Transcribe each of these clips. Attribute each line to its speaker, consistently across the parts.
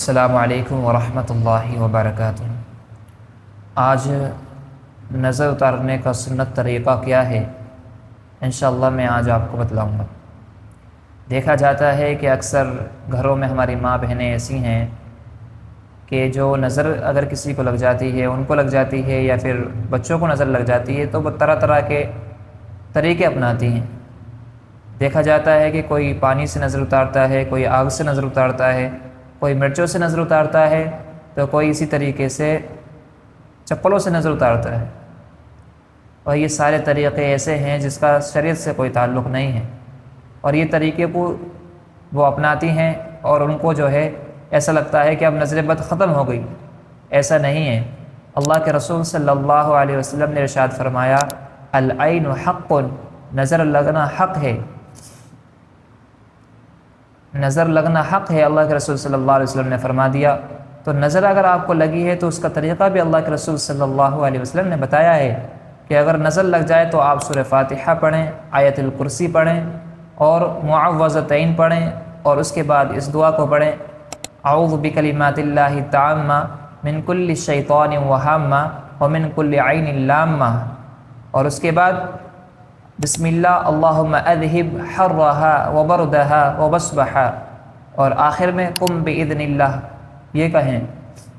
Speaker 1: السلام علیکم ورحمۃ اللہ وبرکاتہ۔ آج نظر اتارنے کا سنت طریقہ کیا ہے انشاءاللہ میں آج آپ کو بتلاؤں گا۔ دیکھا جاتا ہے کہ اکثر گھروں میں ہماری ماں بہنیں ایسی ہیں کہ جو نظر اگر کسی کو لگ جاتی ہے، ان کو لگ جاتی ہے یا پھر بچوں کو نظر لگ جاتی ہے تو وہ طرح طرح کے طریقے اپناتی ہیں۔ دیکھا جاتا ہے کہ کوئی پانی سے نظر اتارتا ہے، کوئی آگ سے نظر اتارتا ہے، کوئی مرچوں سے نظر اتارتا ہے، تو کوئی اسی طریقے سے چپلوں سے نظر اتارتا ہے۔ اور یہ سارے طریقے ایسے ہیں جس کا شریعت سے کوئی تعلق نہیں ہے، اور یہ طریقے کو وہ اپناتی ہیں اور ان کو جو ہے ایسا لگتا ہے کہ اب نظر بد ختم ہو گئی۔ ایسا نہیں ہے۔ اللہ کے رسول صلی اللہ علیہ وسلم نے ارشاد فرمایا، العین حق، نظر لگنا حق ہے، نظر لگنا حق ہے۔ اللہ کے رسول صلی اللہ علیہ وسلم نے فرما دیا۔ تو نظر اگر آپ کو لگی ہے تو اس کا طریقہ بھی اللہ کے رسول صلی اللہ علیہ وسلم نے بتایا ہے کہ اگر نظر لگ جائے تو آپ سورہ فاتحہ پڑھیں، آیت الکرسی پڑھیں اور معوذتین پڑھیں، اور اس کے بعد اس دعا کو پڑھیں، اعوذ بکلمات اللہ التامہ من کل شیطان وہامہ ومن کل عین لامہ، اور اس کے بعد بسم اللہ اللہم اذہب حرہا وبردہا وبصبہا، اور آخر میں قم باذن اللہ، یہ کہیں۔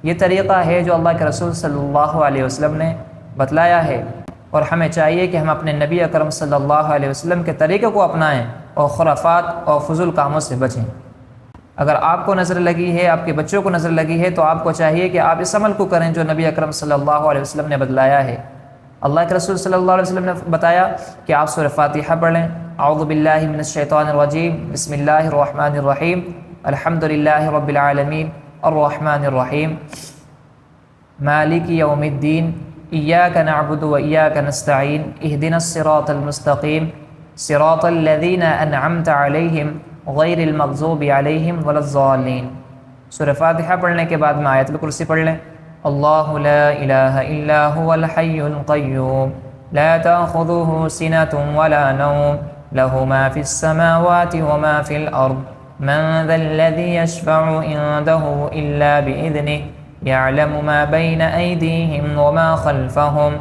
Speaker 1: یہ طریقہ ہے جو اللہ کے رسول صلی اللہ علیہ وسلم نے بتلایا ہے، اور ہمیں چاہیے کہ ہم اپنے نبی اکرم صلی اللہ علیہ وسلم کے طریقے کو اپنائیں اور خرافات اور فضول کاموں سے بچیں۔ اگر آپ کو نظر لگی ہے، آپ کے بچوں کو نظر لگی ہے، تو آپ کو چاہیے کہ آپ اس عمل کو کریں جو نبی اکرم صلی اللہ علیہ وسلم نے بتلایا ہے۔ اللہ کے رسول صلی اللہ علیہ وسلم نے بتایا کہ آپ سورہ فاتحہ پڑھ لیں، اعوذ باللہ من الشیطان الرجیم، بسم اللہ الرحمن الرحیم، الحمد للہ رب العالمین، الرحمن الرحیم، مالک یوم الدین، ایاک نعبد و ایاک نستعین، اہدنا الصراط المستقیم، صراط الذین انعمت علیہم غیر المغضوب علیہم ولا الضالین۔ سورہ فاتحہ پڑھنے کے بعد میں آیت الکرسی پڑھ لیں، اللہ لا الہ الا هو الحی القیوم لا تأخذه سنة ولا نوم له ما في السماوات وما في الأرض من ذا الذي يشفع عنده إلا بإذنه يعلم ما بين أيديهم وما خلفهم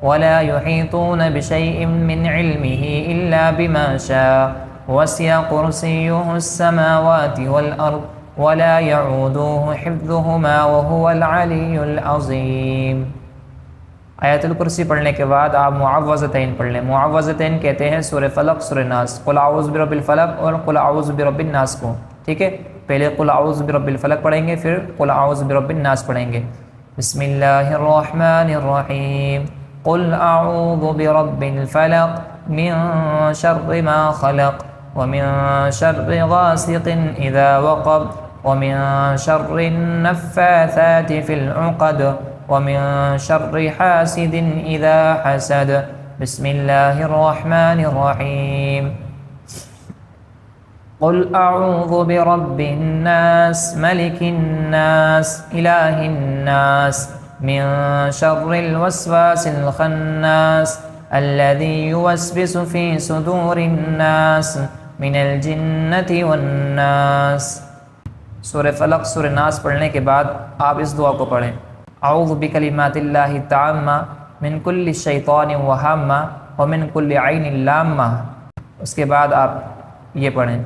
Speaker 1: ولا يحيطون بشيء من علمه إلا بما شاء وسع كرسيه السماوات والأرض ولا يعوده حفظهما وهو العلی العظیم۔ آیت الکرسی پڑھنے کے بعد آپ معوذتین پڑھ لیں۔ معوذتین کہتے ہیں سورہ فلق، سورہ ناس، قل اعوذ برب الفلق اور قل اعوذ برب الناس کو، ٹھیک ہے؟ پہلے قل اعوذ برب الفلق پڑھیں گے، پھر قل اعوذ برب الناس پڑھیں گے۔ بسم اللہ الرحمن الرحیم، قل اعوذ برب الفلق من شر ما خلق ومن شر غاسق اذا وقب ومن شر النفاثات في العقد ومن شر حاسد اذا حسد، بسم اللہ الرحمن الرحیم، قل اعوذ برب الناس ملک الناس الہ الناس من شر الوسواس الخناس الذي يوسوس في صدور الناس من الجنة والناس۔ سورہ فلق، سورہ ناس پڑھنے کے بعد آپ اس دعا کو پڑھیں، اعوذ بکلمات اللہ التامہ من کل شیطان وہامہ ومن کل عین لامہ۔ اس کے بعد آپ یہ پڑھیں،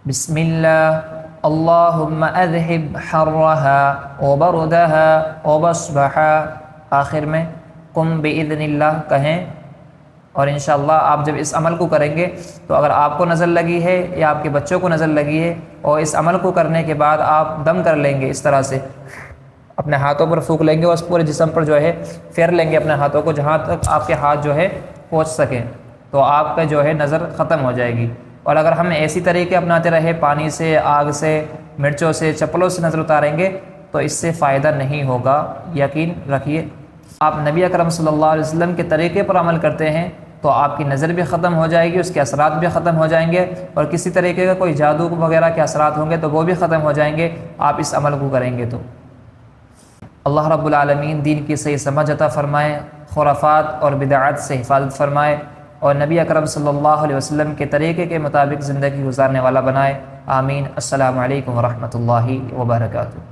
Speaker 1: بسم اللہ اللہم اذہب حرہا وبردہا وبصبہا، آخر میں قم باذن اللہ کہیں۔ اور انشاءاللہ آپ جب اس عمل کو کریں گے تو اگر آپ کو نظر لگی ہے یا آپ کے بچوں کو نظر لگی ہے، اور اس عمل کو کرنے کے بعد آپ دم کر لیں گے، اس طرح سے اپنے ہاتھوں پر پھونک لیں گے اور اس پورے جسم پر جو ہے پھیر لیں گے اپنے ہاتھوں کو، جہاں تک آپ کے ہاتھ جو ہے پہنچ سکیں، تو آپ کا جو ہے نظر ختم ہو جائے گی۔ اور اگر ہم ایسی طریقے اپناتے رہے، پانی سے، آگ سے، مرچوں سے، چپلوں سے نظر اتاریں گے، تو اس سے فائدہ نہیں ہوگا، یقین رکھیے۔ آپ نبی اکرم صلی اللہ علیہ وسلم کے طریقے پر عمل کرتے ہیں تو آپ کی نظر بھی ختم ہو جائے گی، اس کے اثرات بھی ختم ہو جائیں گے، اور کسی طریقے کا کوئی جادو وغیرہ کے اثرات ہوں گے تو وہ بھی ختم ہو جائیں گے آپ اس عمل کو کریں گے تو۔ اللہ رب العالمین دین کی صحیح سمجھ عطا فرمائے، خرافات اور بدعات سے حفاظت فرمائے، اور نبی اکرم صلی اللہ علیہ وسلم کے طریقے کے مطابق زندگی گزارنے والا بنائے۔ آمین۔ السلام علیکم ورحمۃ اللہ وبرکاتہ۔